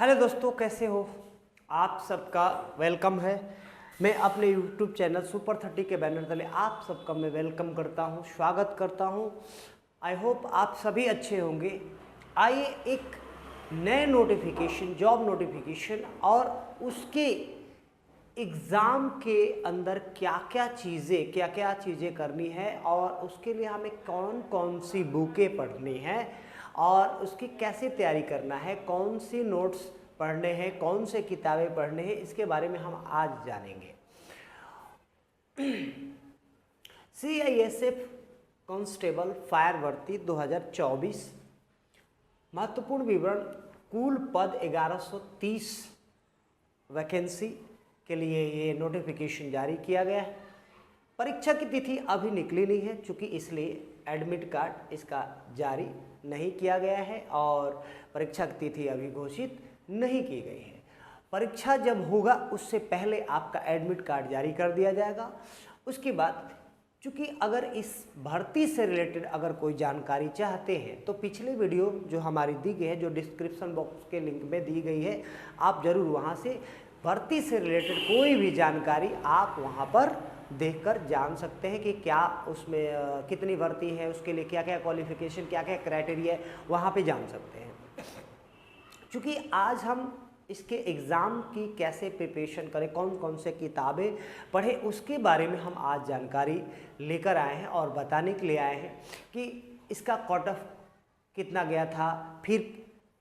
Hello दोस्तों, कैसे हो आप? सबका वेलकम है। मैं अपने यूट्यूब चैनल सुपर 30 के बैनर तले आप सबका मैं वेलकम करता हूं, स्वागत करता हूं। आई होप आप सभी अच्छे होंगे। आइए एक नए नोटिफिकेशन, जॉब नोटिफिकेशन और उसके एग्ज़ाम के अंदर क्या क्या चीज़ें करनी है और उसके लिए हमें कौन कौन सी बुकें पढ़नी है और उसकी कैसे तैयारी करना है, कौन सी नोट्स पढ़ने हैं, कौन से किताबें पढ़ने हैं, इसके बारे में हम आज जानेंगे। CISF कांस्टेबल फायर भर्ती 2024 महत्वपूर्ण विवरण। कुल पद 1130 वैकेंसी के लिए ये नोटिफिकेशन जारी किया गया है। परीक्षा की तिथि अभी निकली नहीं है, चूँकि इसलिए एडमिट कार्ड इसका जारी नहीं किया गया है और परीक्षा की तिथि अभी घोषित नहीं की गई है। परीक्षा जब होगा उससे पहले आपका एडमिट कार्ड जारी कर दिया जाएगा। उसके बाद चूँकि अगर इस भर्ती से रिलेटेड अगर कोई जानकारी चाहते हैं तो पिछले वीडियो जो हमारी दी गई है, जो डिस्क्रिप्शन बॉक्स के लिंक में दी गई है, आप ज़रूर वहाँ से भर्ती से रिलेटेड कोई भी जानकारी आप वहाँ पर देखकर जान सकते हैं कि क्या उसमें कितनी भर्ती है, उसके लिए क्या क्या क्वालिफिकेशन, क्या क्या क्राइटेरिया है, वहाँ पे जान सकते हैं। क्योंकि आज हम इसके एग्ज़ाम की कैसे प्रिपरेशन करें, कौन कौन से किताबें पढ़ें, उसके बारे में हम आज जानकारी लेकर आए हैं और बताने के लिए आए हैं कि इसका कट ऑफ कितना गया था, फिर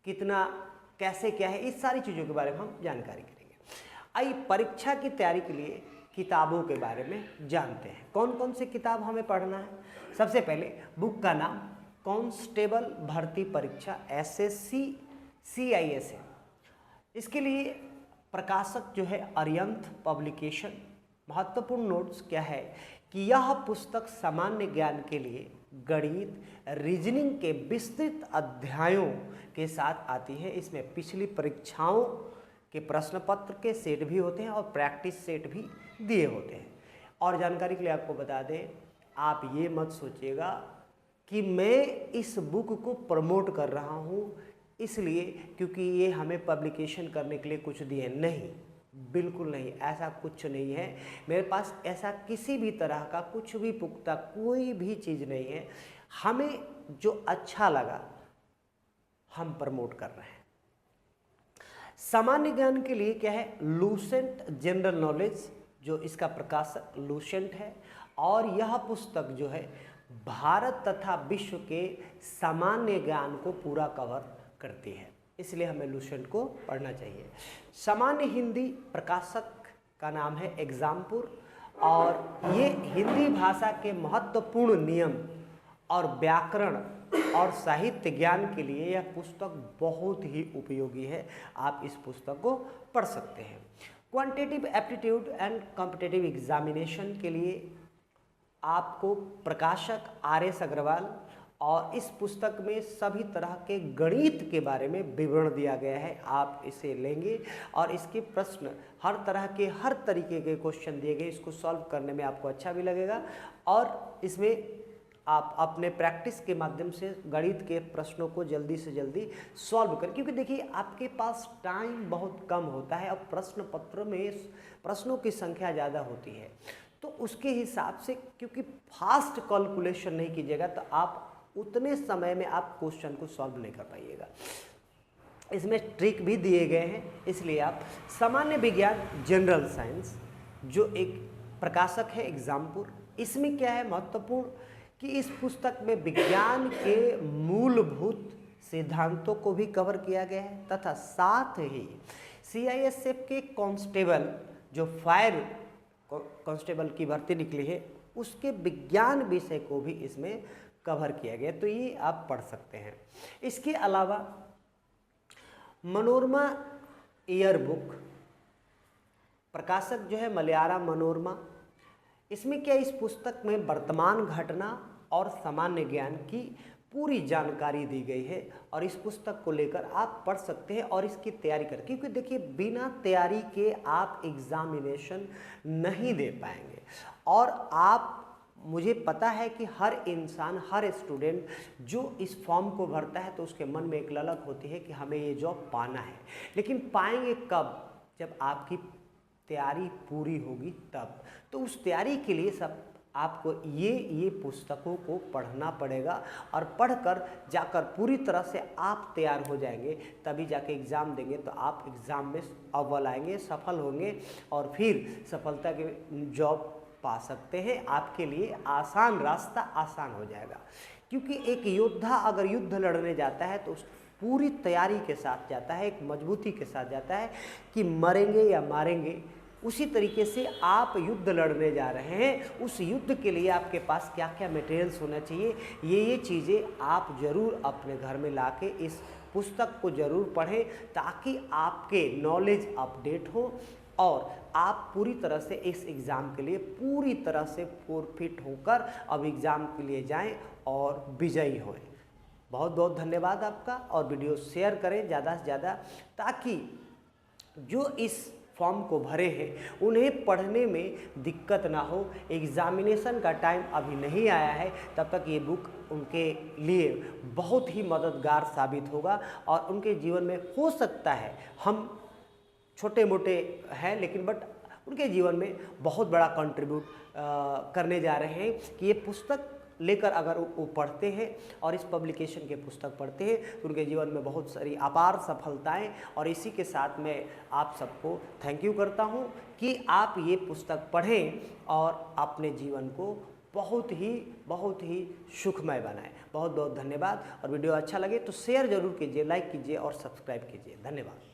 कितना कैसे क्या है, इस सारी चीज़ों के बारे में हम जानकारी करेंगे। आइए परीक्षा की तैयारी के लिए किताबों के बारे में जानते हैं। कौन कौन सी किताब हमें पढ़ना है। सबसे पहले बुक का नाम कांस्टेबल भर्ती परीक्षा SSC CISF। इसके लिए प्रकाशक जो है अरिहंत पब्लिकेशन। महत्वपूर्ण नोट्स क्या है कि यह पुस्तक सामान्य ज्ञान के लिए गणित, रीजनिंग के विस्तृत अध्यायों के साथ आती है। इसमें पिछली परीक्षाओं के प्रश्न पत्र के सेट भी होते हैं और प्रैक्टिस सेट भी दिए होते हैं। और जानकारी के लिए आपको बता दें, आप ये मत सोचिएगा कि मैं इस बुक को प्रमोट कर रहा हूँ इसलिए क्योंकि ये हमें पब्लिकेशन करने के लिए कुछ दिए, नहीं, बिल्कुल नहीं, ऐसा कुछ नहीं है। मेरे पास ऐसा किसी भी तरह का कुछ भी पुख्ता कोई भी चीज़ नहीं है। हमें जो अच्छा लगा हम प्रमोट कर रहे हैं। सामान्य ज्ञान के लिए क्या है, लूसेंट जनरल नॉलेज, जो इसका प्रकाशक लूसेंट है और यह पुस्तक जो है भारत तथा विश्व के सामान्य ज्ञान को पूरा कवर करती है, इसलिए हमें लूसेंट को पढ़ना चाहिए। सामान्य हिंदी प्रकाशक का नाम है एग्जामपुर और ये हिंदी भाषा के महत्वपूर्ण नियम और व्याकरण और साहित्य ज्ञान के लिए यह पुस्तक बहुत ही उपयोगी है। आप इस पुस्तक को पढ़ सकते हैं। Quantitative aptitude and competitive examination के लिए आपको प्रकाशक RS अग्रवाल और इस पुस्तक में सभी तरह के गणित के बारे में विवरण दिया गया है। आप इसे लेंगे और इसके प्रश्न हर तरह के हर तरीके के क्वेश्चन दिए गए, इसको सॉल्व करने में आपको अच्छा भी लगेगा और इसमें आप अपने प्रैक्टिस के माध्यम से गणित के प्रश्नों को जल्दी से जल्दी सॉल्व करें। क्योंकि देखिए आपके पास टाइम बहुत कम होता है और प्रश्न पत्र में प्रश्नों की संख्या ज़्यादा होती है, तो उसके हिसाब से क्योंकि फास्ट कैलकुलेशन नहीं कीजिएगा तो आप उतने समय में आप क्वेश्चन को सॉल्व नहीं कर पाइएगा। इसमें ट्रिक भी दिए गए हैं, इसलिए आप सामान्य विज्ञान जनरल साइंस, जो एक प्रकाशक है एग्जामपुर, इसमें क्या है महत्वपूर्ण कि इस पुस्तक में विज्ञान के मूलभूत सिद्धांतों को भी कवर किया गया है तथा साथ ही CISF के कांस्टेबल, जो फायर कांस्टेबल की भर्ती निकली है, उसके विज्ञान विषय को भी इसमें कवर किया गया, तो ये आप पढ़ सकते हैं। इसके अलावा मनोरमा ईयर बुक, प्रकाशक जो है मलयारा मनोरमा। इसमें क्या, इस पुस्तक में वर्तमान घटना और सामान्य ज्ञान की पूरी जानकारी दी गई है और इस पुस्तक को लेकर आप पढ़ सकते हैं और इसकी तैयारी करें। क्योंकि देखिए बिना तैयारी के आप एग्जामिनेशन नहीं दे पाएंगे और आप मुझे पता है कि हर इंसान, हर स्टूडेंट जो इस फॉर्म को भरता है तो उसके मन में एक ललक होती है कि हमें ये जॉब पाना है, लेकिन पाएंगे कब? जब आपकी तैयारी पूरी होगी तब। तो उस तैयारी के लिए सब आपको ये पुस्तकों को पढ़ना पड़ेगा और पढ़कर जाकर पूरी तरह से आप तैयार हो जाएंगे, तभी जाके एग्ज़ाम देंगे तो आप एग्ज़ाम में अव्वल आएंगे, सफल होंगे और फिर सफलता के जॉब पा सकते हैं। आपके लिए आसान रास्ता आसान हो जाएगा, क्योंकि एक योद्धा अगर युद्ध लड़ने जाता है तो उस पूरी तैयारी के साथ जाता है, एक मजबूती के साथ जाता है कि मरेंगे या मारेंगे। उसी तरीके से आप युद्ध लड़ने जा रहे हैं, उस युद्ध के लिए आपके पास क्या क्या मटेरियल्स होना चाहिए, ये चीज़ें आप ज़रूर अपने घर में लाके इस पुस्तक को ज़रूर पढ़ें, ताकि आपके नॉलेज अपडेट हो और आप पूरी तरह से इस एग्ज़ाम के लिए पूरी तरह से फिट होकर अब एग्ज़ाम के लिए जाएं और विजयी हों। बहुत बहुत धन्यवाद आपका, और वीडियो शेयर करें ज़्यादा से ज़्यादा, ताकि जो इस फॉर्म को भरे हैं उन्हें पढ़ने में दिक्कत ना हो। एग्ज़ामिनेशन का टाइम अभी नहीं आया है, तब तक ये बुक उनके लिए बहुत ही मददगार साबित होगा और उनके जीवन में हो सकता है, हम छोटे मोटे हैं लेकिन बट उनके जीवन में बहुत बड़ा कंट्रीब्यूट करने जा रहे हैं कि ये पुस्तक लेकर अगर वो पढ़ते हैं और इस पब्लिकेशन के पुस्तक पढ़ते हैं तो उनके जीवन में बहुत सारी अपार सफलताएं। और इसी के साथ मैं आप सबको थैंक यू करता हूं कि आप ये पुस्तक पढ़ें और अपने जीवन को बहुत ही सुखमय बनाएं। बहुत बहुत धन्यवाद, और वीडियो अच्छा लगे तो शेयर ज़रूर कीजिए, लाइक कीजिए और सब्सक्राइब कीजिए। धन्यवाद।